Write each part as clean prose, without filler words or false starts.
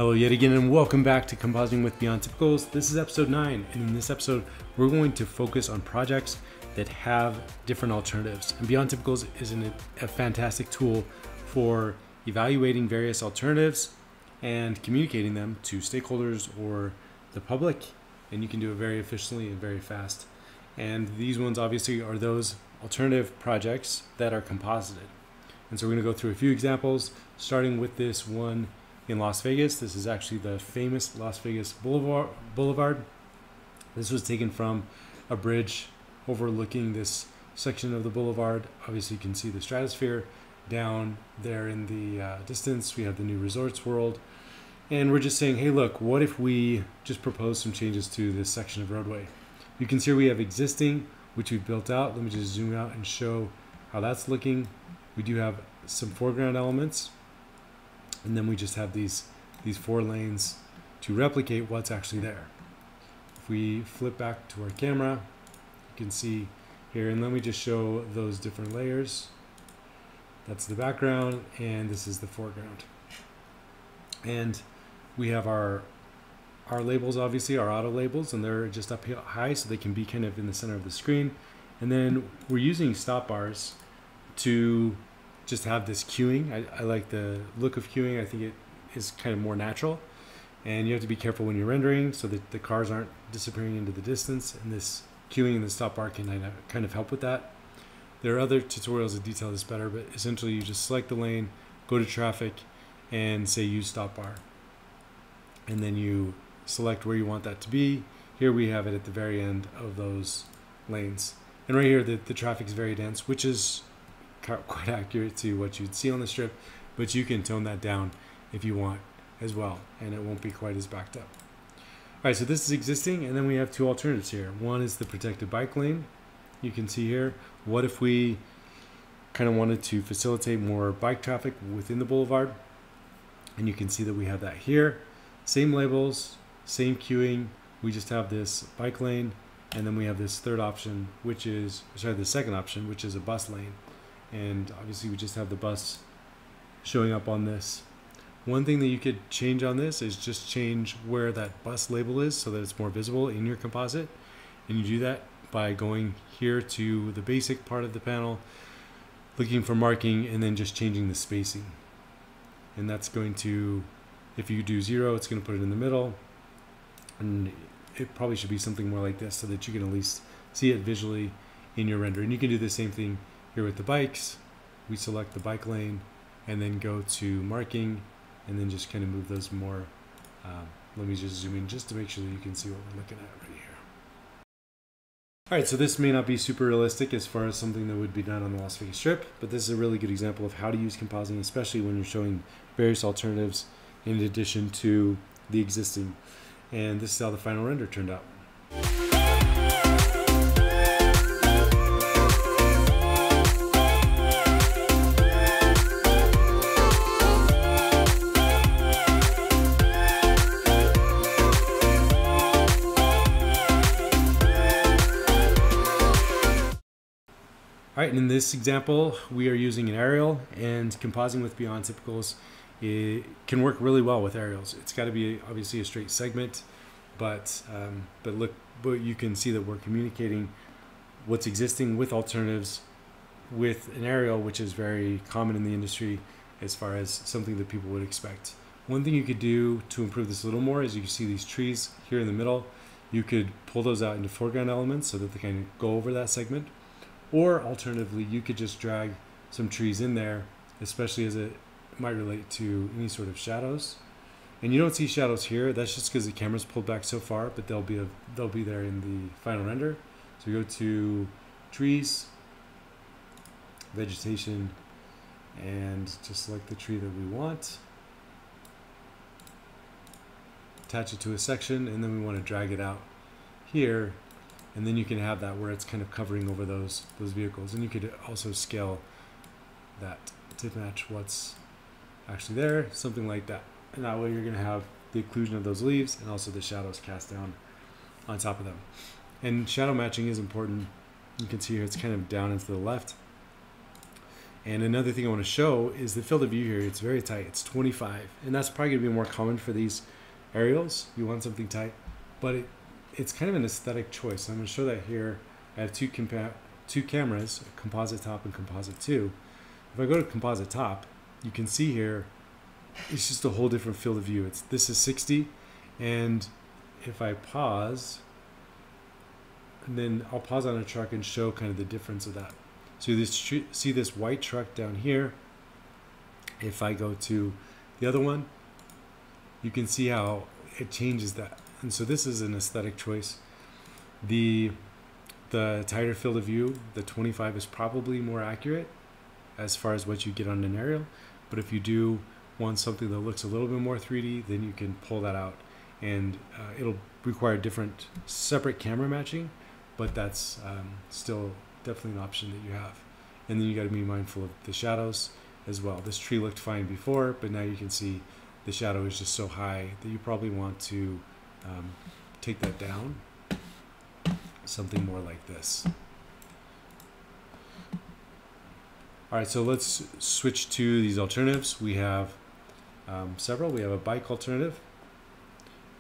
Hello yet again and welcome back to Compositing with Beyond Typicals. This is episode 9, and in this episode we're going to focus on projects that have different alternatives. And Beyond Typicals is a fantastic tool for evaluating various alternatives and communicating them to stakeholders or the public, and you can do it very efficiently and very fast. And these ones obviously are those alternative projects that are composited. And so we're going to go through a few examples, starting with this one in Las Vegas. This is actually the famous Las Vegas Boulevard. This was taken from a bridge overlooking this section of the boulevard. Obviously you can see the stratosphere down there in the distance. We have the new Resorts World, and we're just saying, hey look, what if we just propose some changes to this section of roadway? You can see we have existing, which we've built out. Let me just zoom out and show how that's looking. We do have some foreground elements, and then we just have these 4 lanes to replicate what's actually there. If we flip back to our camera, you can see here, and let me just show those different layers. That's the background, and this is the foreground. And we have our labels, obviously, our auto labels, and they're just up high so they can be kind of in the center of the screen. And then we're using stop bars to just have this queuing. I like the look of queuing. I think it is kind of more natural, and you have to be careful when you're rendering so that the cars aren't disappearing into the distance, and this queuing and the stop bar can kind of help with that. There are other tutorials that detail this better, but essentially you just select the lane, go to traffic, and say use stop bar, and then you select where you want that to be. Here we have it at the very end of those lanes, and right here the traffic is very dense, which is quite accurate to what you'd see on the strip, but you can tone that down if you want as well, and it won't be quite as backed up. All right, so this is existing, and then we have 2 alternatives here. One is the protected bike lane. You can see here, what if we kind of wanted to facilitate more bike traffic within the boulevard? And you can see that we have that here. Same labels, same queuing. We just have this bike lane, and then we have this third option, which is, sorry, the second option, which is a bus lane. And obviously we just have the bus showing up on this. One thing that you could change on this is just change where that bus label is so that it's more visible in your composite. And you do that by going here to the basic part of the panel, looking for marking, and then just changing the spacing. And that's going to, if you do 0, it's going to put it in the middle. And it probably should be something more like this so that you can at least see it visually in your render. And you can do the same thing here with the bikes. We select the bike lane and then go to marking, and then just kind of move those more. Let me just zoom in just to make sure that you can see what we're looking at right here. All right, so this may not be super realistic as far as something that would be done on the Las Vegas Strip, but this is a really good example of how to use compositing, especially when you're showing various alternatives in addition to the existing. And this is how the final render turned out. All right, and in this example, we are using an aerial, and compositing with Beyond Typicals, it can work really well with aerials. It's got to be obviously a straight segment, but you can see that we're communicating what's existing with alternatives with an aerial, which is very common in the industry as far as something that people would expect. One thing you could do to improve this a little more is you can see these trees here in the middle. You could pull those out into foreground elements so that they kind of go over that segment. Or alternatively, you could just drag some trees in there, especially as it might relate to any sort of shadows. And you don't see shadows here. That's just because the camera's pulled back so far, but they'll be there in the final render. So we go to trees, vegetation, and just select the tree that we want. Attach it to a section, and then we want to drag it out here. And then you can have that where it's kind of covering over those vehicles. And you could also scale that to match what's actually there, something like that. And that way you're going to have the occlusion of those leaves and also the shadows cast down on top of them. And shadow matching is important. You can see here it's kind of down into the left. And another thing I want to show is the field of view here. It's very tight. It's 25. And that's probably going to be more common for these aerials. You want something tight. But it's kind of an aesthetic choice. I'm going to show that here. I have two cameras, composite top and composite 2. If I go to composite top, you can see here, it's just a whole different field of view. This is 60. And if I pause, and then I'll pause on a truck and show kind of the difference of that. So you see this white truck down here. If I go to the other one, you can see how it changes that. And so this is an aesthetic choice. The tighter field of view, the 25 is probably more accurate as far as what you get on an aerial. But if you do want something that looks a little bit more 3D, then you can pull that out. And it'll require different separate camera matching, but that's still definitely an option that you have. And then you got to be mindful of the shadows as well. This tree looked fine before, but now you can see the shadow is just so high that you probably want to take that down. Something more like this. All right, so let's switch to these alternatives. We have several. We have a bike alternative,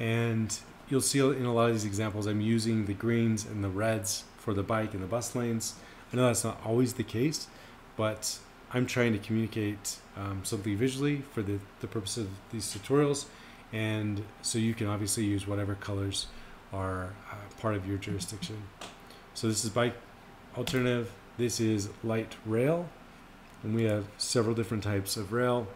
and you'll see in a lot of these examples I'm using the greens and the reds for the bike and the bus lanes. I know that's not always the case, but I'm trying to communicate something visually for the purpose of these tutorials, and so you can obviously use whatever colors are part of your jurisdiction. So this is bike alternative. This is light rail, and we have several different types of rail.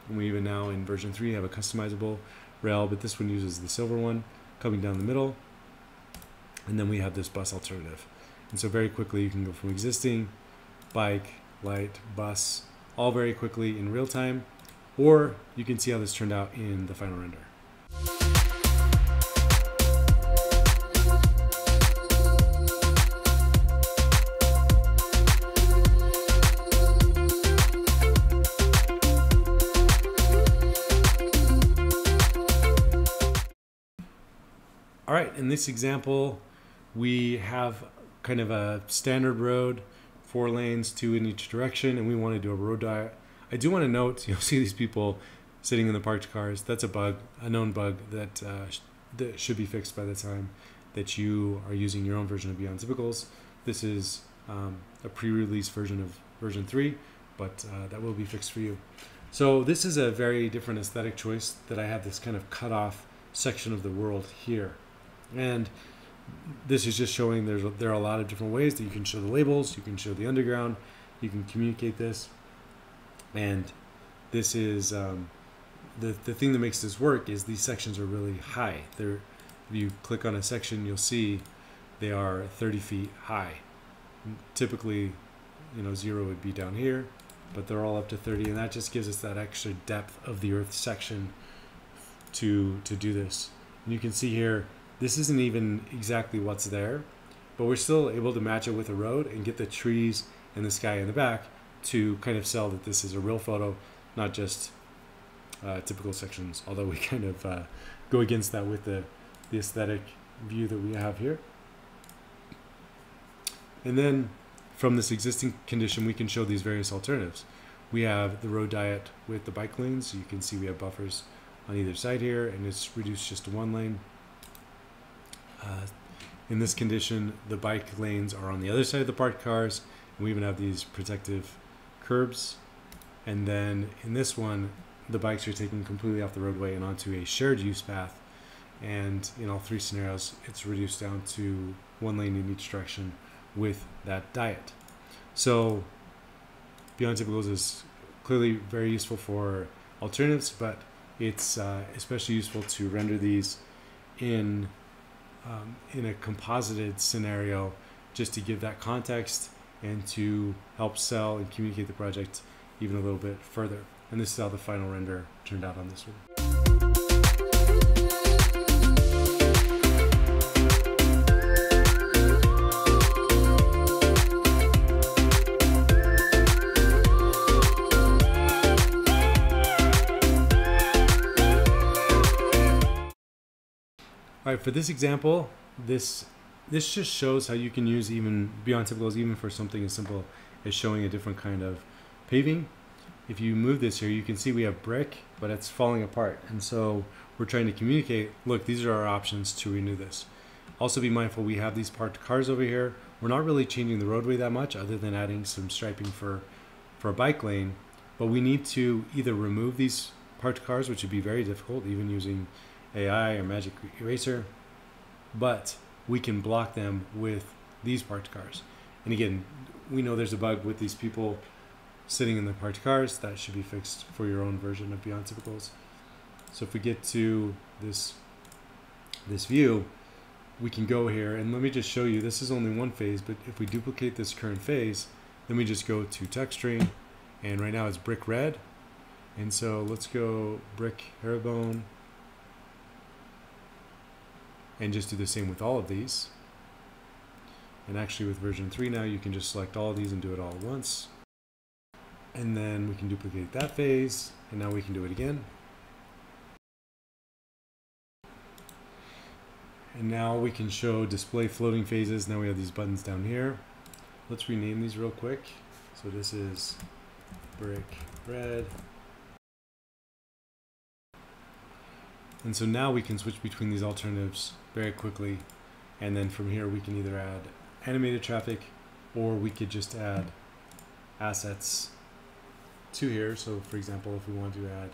And we even now in version 3 have a customizable rail, but this one uses the silver one coming down the middle. And then we have this bus alternative. And so very quickly you can go from existing, bike, light, bus, all very quickly in real time, or you can see how this turned out in the final render. All right, in this example, we have kind of a standard road, 4 lanes, 2 in each direction, and we want to do a road diet. I do want to note, you'll see these people sitting in the parked cars. That's a bug, a known bug that should be fixed by the time that you are using your own version of Beyond Typicals. This is a pre-release version of version 3, but that will be fixed for you. So this is a very different aesthetic choice that I have this kind of cut off section of the world here. And this is just showing there are a lot of different ways that you can show the labels, you can show the underground, you can communicate this. And this is the thing that makes this work is these sections are really high. If you click on a section, you'll see they are 30 feet high. Typically, 0 would be down here, but they're all up to 30, and that just gives us that extra depth of the earth section to do this. And you can see here, this isn't even exactly what's there, but we're still able to match it with a road and get the trees and the sky in the back to kind of sell that this is a real photo, not just typical sections, although we kind of go against that with the aesthetic view that we have here. And then from this existing condition, we can show these various alternatives. We have the road diet with the bike lanes. You can see we have buffers on either side here, and it's reduced just to 1 lane. In this condition, the bike lanes are on the other side of the parked cars, and we even have these protective curbs. And then in this one, the bikes are taken completely off the roadway and onto a shared use path. And in all 3 scenarios, it's reduced down to 1 lane in each direction with that diet. So Beyond Typicals is clearly very useful for alternatives, but it's especially useful to render these in a composited scenario, just to give that context and to help sell and communicate the project even a little bit further. And this is how the final render turned out on this one. All right, for this example, this just shows how you can use even Beyond Typicals even for something as simple as showing a different kind of paving, if you move this here, you can see we have brick, but it's falling apart. And so we're trying to communicate, look, these are our options to renew this. Also be mindful, we have these parked cars over here. We're not really changing the roadway that much other than adding some striping for a bike lane, but we need to either remove these parked cars, which would be very difficult, even using AI or Magic Eraser, but we can block them with these parked cars. And again, we know there's a bug with these people sitting in the parked cars. That should be fixed for your own version of Beyond Typicals. So if we get to this view, we can go here, and let me just show you, this is only one phase, but if we duplicate this current phase, then we just go to texturing, and right now it's brick red. And so let's go brick herringbone and just do the same with all of these. And actually with version 3 now, you can just select all of these and do it all at once. And then we can duplicate that phase, and now we can do it again. And now we can show display floating phases. Now we have these buttons down here. Let's rename these real quick. So this is brick red. And so now we can switch between these alternatives very quickly. And then from here we can either add animated traffic, or we could just add assets to here. So for example, if we want to add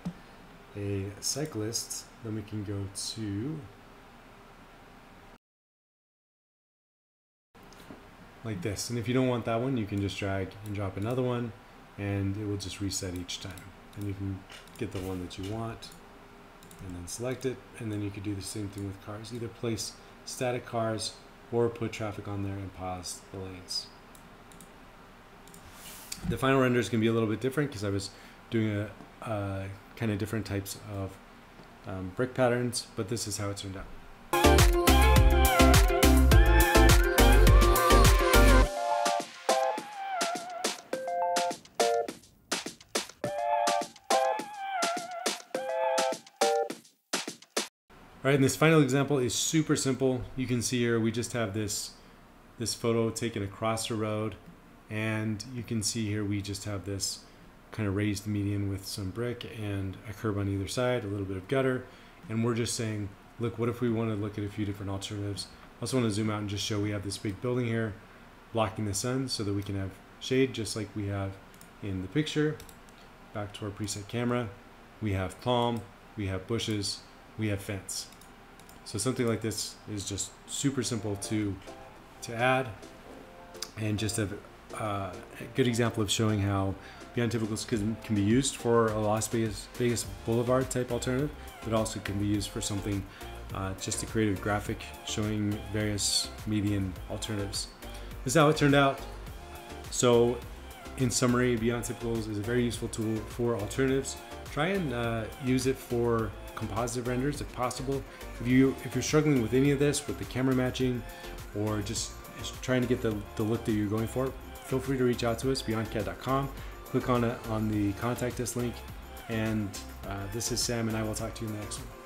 a cyclist, then we can go to like this. And if you don't want that one, you can just drag and drop another one, and it will just reset each time. And you can get the one that you want and then select it. And then you could do the same thing with cars, either place static cars or put traffic on there and pause the lanes. The final render is going to be a little bit different because I was doing a kind of different types of brick patterns, but this is how it turned out. All right, and this final example is super simple. You can see here we just have this photo taken across the road, and you can see here we just have this kind of raised median with some brick and a curb on either side, a little bit of gutter, and we're just saying, look, what if we want to look at a few different alternatives? I also want to zoom out and just show we have this big building here blocking the sun so that we can have shade just like we have in the picture. Back to our preset camera, we have palm, we have bushes, we have fence. So something like this is just super simple to add, and just a good example of showing how Beyond Typicals can be used for a Las Vegas Boulevard type alternative, but also can be used for something just a creative graphic showing various median alternatives. This is how it turned out. So in summary, Beyond Typicals is a very useful tool for alternatives. Try and use it for composite renders if possible. If you're struggling with any of this, with the camera matching, or just trying to get the look that you're going for, feel free to reach out to us, beyondcad.com. Click on the contact us link. And this is Sam, and I will talk to you in the next one.